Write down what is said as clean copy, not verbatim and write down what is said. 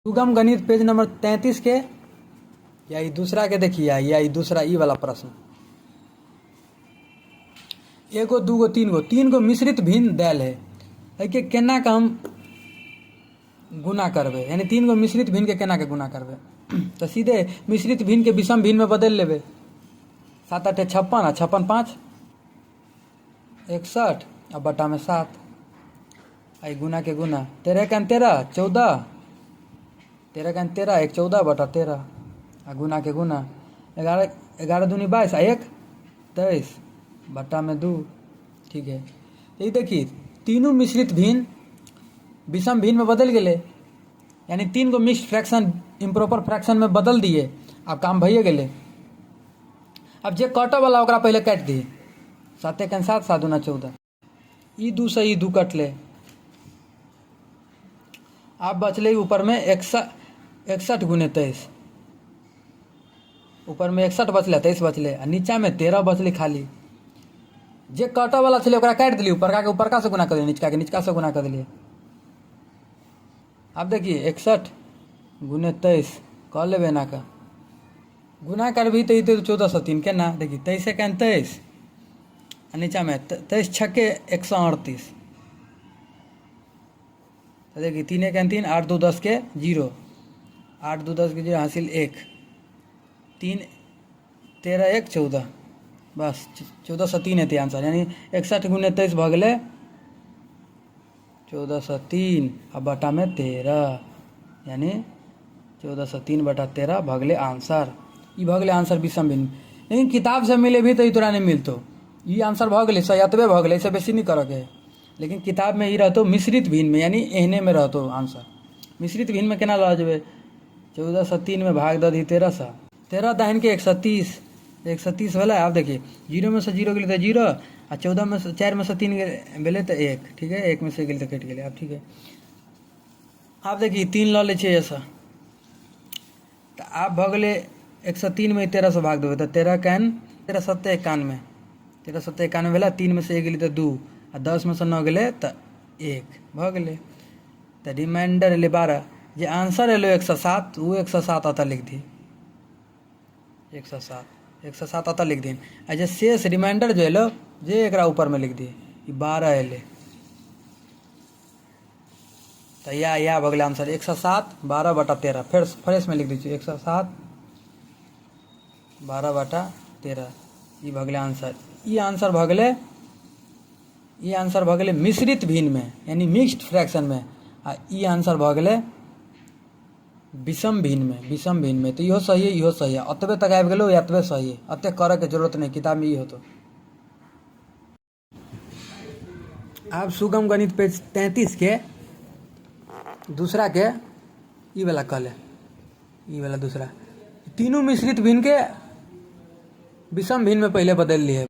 सुगम गणित page number 33 के या ई दूसरा के देखिए, या ई दूसरा ई वाला प्रश्न। एगो दूगो तीन गो मिश्रित भिन्न देल है, एके केना के हम गुना करबे, यानी 3 गो मिश्रित भिन्न के केना के गुना करबे। तो सीधे मिश्रित भिन्न के विषम भिन्न में बदल लेबे। 7 8 56 आ 56 5 61 अब बटा में 7 आई गुना के गुना 13 के 13 14 13 के 13 1 14 बटा 13 आ गुना के गुना 11 11 दूनी 22 आ 1 23 बटा में 2। ठीक है, ये देखिए तीनों मिश्रित भिन्न विषम भिन्न में बदल गए, यानी 3 गो मिक्स्ड फ्रैक्शन इम्प्रॉपर फ्रैक्शन में बदल दिए। अब काम भइए गए। अब जे कटो वाला ओकरा पहले काट दिए। 7 1 7 7 दूना 14 ई 2 से ई 2 कटले। अब बचले ऊपर में 61 गुने 23, ऊपर में 61 बचले 23 बचले आ नीचा में 13 बचले खाली। जे कटो वाला छे ओकरा काट दिली, ऊपर का से गुना कर दिए, निचका से गुना कर दिए। अब देखिए 61 गुने 23 कर लेबे ना का गुना कर भी तो 1403 के ना। देखिए 23 के 23 नीचा में 23 छक्के 138। तो देखिए 3 के 3 8 2 10 के 0 8 2 10 के 0 हासिल 1 3 13 1 14 बस 1403 है आंसर, यानी 61 गुने 23 भ गए 1403 अब बटा में 13, यानी 1403 बटा 13 भ गए आंसर। ये भ गए आंसर विषम भिन्न। लेकिन किताब से मिले भी तो ये तोरा नहीं मिलतो। ये आंसर भ गए सही अतबे भ गए, इससे बेसी नहीं करे के। लेकिन किताब में ये रहतो मिश्रित भिन्न में, यानी एहने में रहतो आंसर। मिश्रित भिन्न में केना ल जेबे, 1403 में भाग द दी 13 से 13 दाहिन के 130 130 वाला। आप देखिए 0 में से 0 गेले तो 0 आ 14 में से 4 में से 3 गेले तो 1। ठीक है, 1 में से गेले तो कट गेले। अब ठीक है, आप देखिए 3 ल ले छे ऐसा, तो आप भ गए 103 में 13 से भाग देवे तो 13 कैन 13 7 91 13 7 91 भेला। 3 में से 1 गेले तो 2 आ 10 में से 9 गेले तो 1 भ गए। तो रिमाइंडर एले 12। जे आंसर एलो 107 वो 107 आता लिख दी, 107 आता लिख दी। आ जे शेष रिमाइंडर जो एलो जे एकरा ऊपर में लिख दी 12 एले। तो या भ गए आंसर 107 12 बटा 13। फिर फ्रेश में लिख दीजिए 107 12 बटा 13। ये भ गए आंसर। ये आंसर भ गए, ये आंसर भ गए मिश्रित भिन्न में, यानी मिक्स्ड फ्रैक्शन में। आ ये आंसर भ गए विषम भिन्न में, विषम भिन्न में। तो इहो सही है, इहो सही है। अतबे तक आबि गेलो, अतबे सही है। अते करे के जरूरत नहीं, किताब में ये होतो। आप सुगम गणित पेज 33 के दूसरा के ई वाला कल, ई वाला दूसरा तीनों मिश्रित भिन्न के विषम भिन्न में पहले बदल लिए।